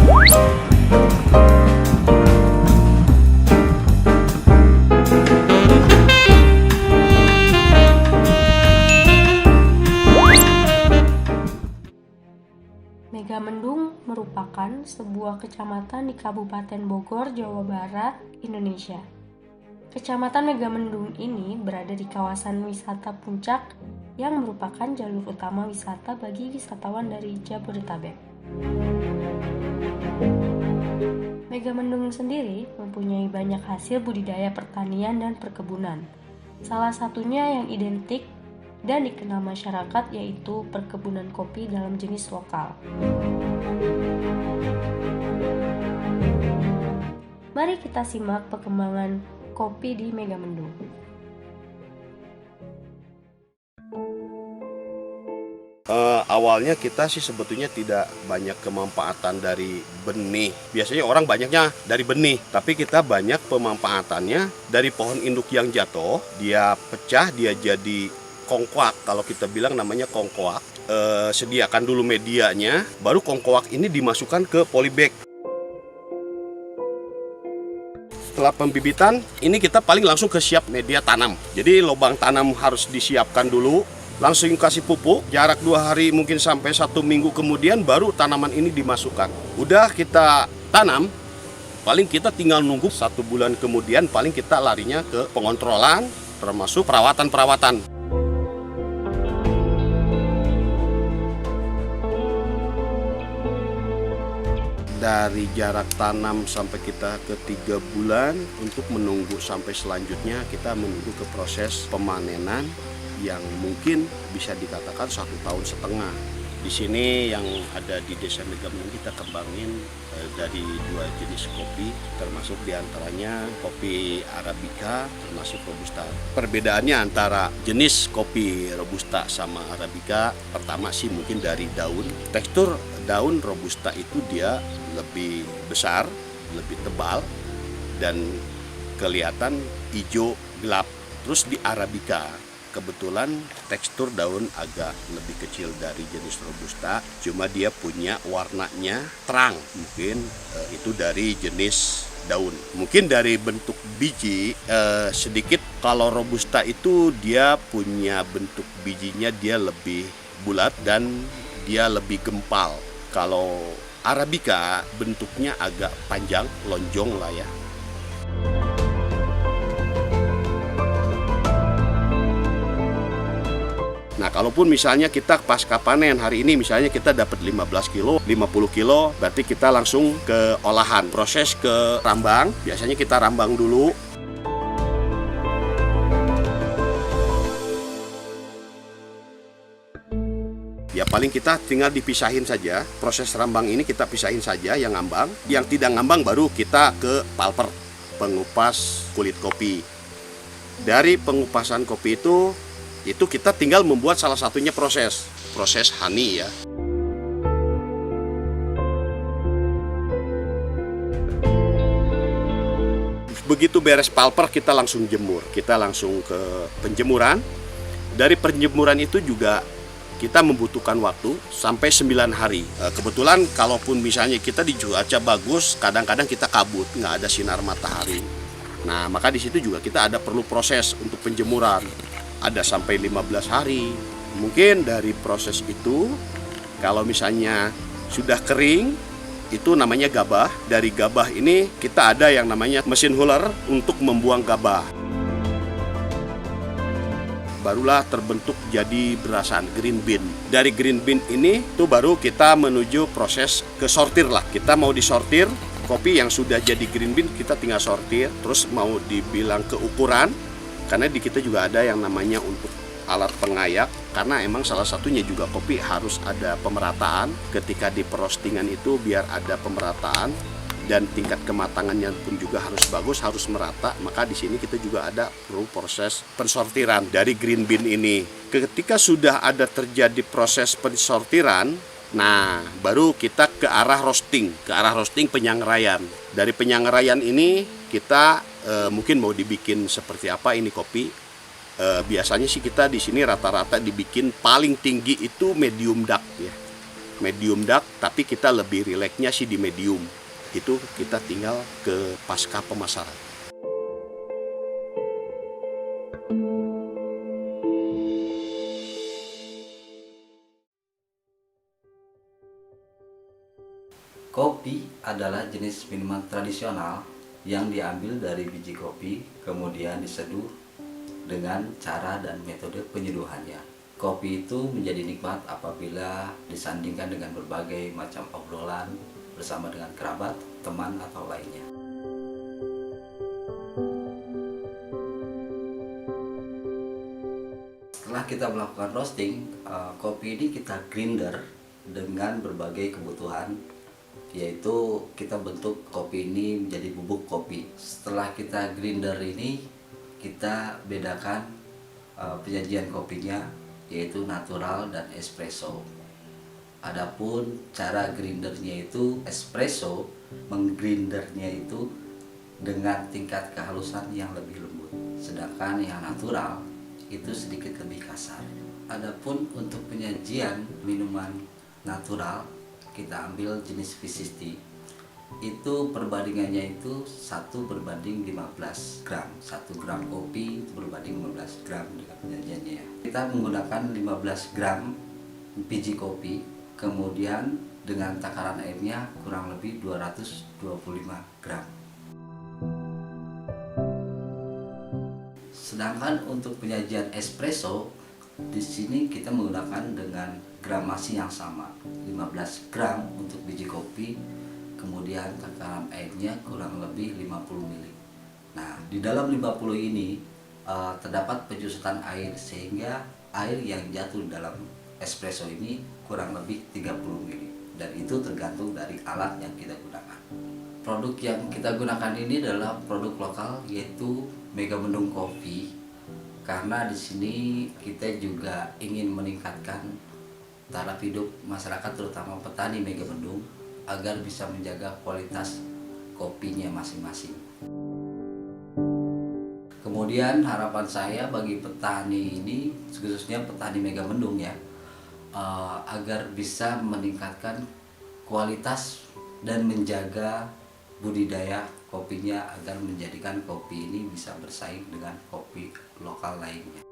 Megamendung merupakan sebuah kecamatan di Kabupaten Bogor, Jawa Barat, Indonesia. Kecamatan Megamendung ini berada di kawasan wisata Puncak yang merupakan jalur utama wisata bagi wisatawan dari Jabodetabek. Megamendung sendiri mempunyai banyak hasil budidaya pertanian dan perkebunan. Salah satunya yang identik dan dikenal masyarakat yaitu perkebunan kopi dalam jenis lokal. Mari kita simak perkembangan kopi di Megamendung. Awalnya kita sih sebetulnya tidak banyak kemanfaatan dari benih. Biasanya orang banyaknya dari benih, tapi kita banyak pemanfaatannya dari pohon induk yang jatuh, dia pecah, dia jadi kongkoak, kalau kita bilang namanya kongkoak. Sediakan dulu medianya, baru kongkoak ini dimasukkan ke polybag. Setelah pembibitan, ini kita paling langsung ke siap media tanam. Jadi lubang tanam harus disiapkan dulu, langsung kasih pupuk, jarak 2 hari mungkin sampai 1 minggu kemudian baru tanaman ini dimasukkan. Udah kita tanam, paling kita tinggal nunggu 1 bulan kemudian, paling kita larinya ke pengontrolan, termasuk perawatan-perawatan. Dari jarak tanam sampai kita ke 3 bulan, untuk menunggu sampai selanjutnya kita menunggu ke proses pemanenan yang mungkin bisa dikatakan 1,5 tahun. Di sini yang ada di Desa Megamendung kita kembangin dari 2 jenis kopi, termasuk diantaranya kopi Arabica termasuk Robusta. Perbedaannya antara jenis kopi Robusta sama Arabica, pertama sih mungkin dari daun. Tekstur daun Robusta itu dia lebih besar, lebih tebal, dan kelihatan hijau gelap. Terus di Arabica, kebetulan tekstur daun agak lebih kecil dari jenis Robusta, cuma dia punya warnanya terang. Mungkin itu dari jenis daun. Mungkin dari bentuk biji sedikit, kalau Robusta itu dia punya bentuk bijinya dia lebih bulat dan dia lebih gempal. Kalau Arabica bentuknya agak panjang, lonjong lah ya. Nah, kalaupun misalnya kita pasca panen hari ini, misalnya kita dapat 15 kilo, 50 kilo, berarti kita langsung ke olahan. Proses ke rambang, biasanya kita rambang dulu. Ya paling kita tinggal dipisahin saja, proses rambang ini kita pisahin saja yang ngambang. Yang tidak ngambang baru kita ke pulper, pengupas kulit kopi. Dari pengupasan kopi itu kita tinggal membuat salah satunya proses honey ya. Begitu beres pulper kita langsung jemur, kita langsung ke penjemuran. Dari penjemuran itu juga kita membutuhkan waktu sampai 9 hari. Kebetulan kalaupun misalnya kita di cuaca bagus, kadang-kadang kita kabut, nggak ada sinar matahari. Nah, maka di situ juga kita ada perlu proses untuk penjemuran. Ada sampai 15 hari. Mungkin dari proses itu, kalau misalnya sudah kering, itu namanya gabah. Dari gabah ini kita ada yang namanya mesin huller untuk membuang gabah. Barulah terbentuk jadi berasan green bean. Dari green bean ini tuh baru kita menuju proses ke sortir lah. Kita mau disortir kopi yang sudah jadi green bean, kita tinggal sortir. Terus mau dibilang ke ukuran, karena di kita juga ada yang namanya untuk alat pengayak, karena emang salah satunya juga kopi harus ada pemerataan. Ketika di perostingan itu biar ada pemerataan dan tingkat kematangannya pun juga harus bagus, harus merata. Maka di sini kita juga ada perlu proses pensortiran dari green bean ini. Ketika sudah ada terjadi proses pensortiran, nah baru kita ke arah roasting, penyangraian. Dari penyangraian ini kita mungkin mau dibikin seperti apa ini kopi. Biasanya sih kita di sini rata-rata dibikin paling tinggi itu medium dark ya. medium dark, tapi kita lebih rileksnya sih di medium. Itu kita tinggal ke pasca pemasaran. Kopi adalah jenis minuman tradisional yang diambil dari biji kopi, kemudian diseduh dengan cara dan metode penyeduhannya. Kopi itu menjadi nikmat apabila disandingkan dengan berbagai macam obrolan bersama dengan kerabat, teman, atau lainnya. Setelah kita melakukan roasting, kopi ini kita grinder dengan berbagai kebutuhan, yaitu kita bentuk kopi ini menjadi bubuk kopi. Setelah kita grinder ini, kita bedakan penyajian kopinya, yaitu natural dan espresso. Adapun cara grindernya itu espresso, menggrindernya itu dengan tingkat kehalusan yang lebih lembut, sedangkan yang natural itu sedikit lebih kasar. Adapun untuk penyajian minuman natural, kita ambil jenis V60. Itu perbandingannya itu 1:15 gram. 1 gram kopi berbanding 15 gram dengan penyajiannya. Kita menggunakan 15 gram biji kopi, kemudian dengan takaran airnya kurang lebih 225 gram. Sedangkan untuk penyajian espresso, di sini kita menggunakan dengan gramasi yang sama, 15 gram untuk biji kopi, kemudian takaran airnya kurang lebih 50 ml. Nah, di dalam 50 ini terdapat penyusutan air, sehingga air yang jatuh dalam espresso ini kurang lebih 30 ml, dan itu tergantung dari alat yang kita gunakan. Produk yang kita gunakan ini adalah produk lokal, yaitu Megamendung Coffee, karena di sini kita juga ingin meningkatkan taraf hidup masyarakat, terutama petani Megamendung, agar bisa menjaga kualitas kopinya masing-masing. Kemudian harapan saya bagi petani ini, khususnya petani Megamendung ya, agar bisa meningkatkan kualitas dan menjaga budidaya kopinya, agar menjadikan kopi ini bisa bersaing dengan kopi lokal lainnya.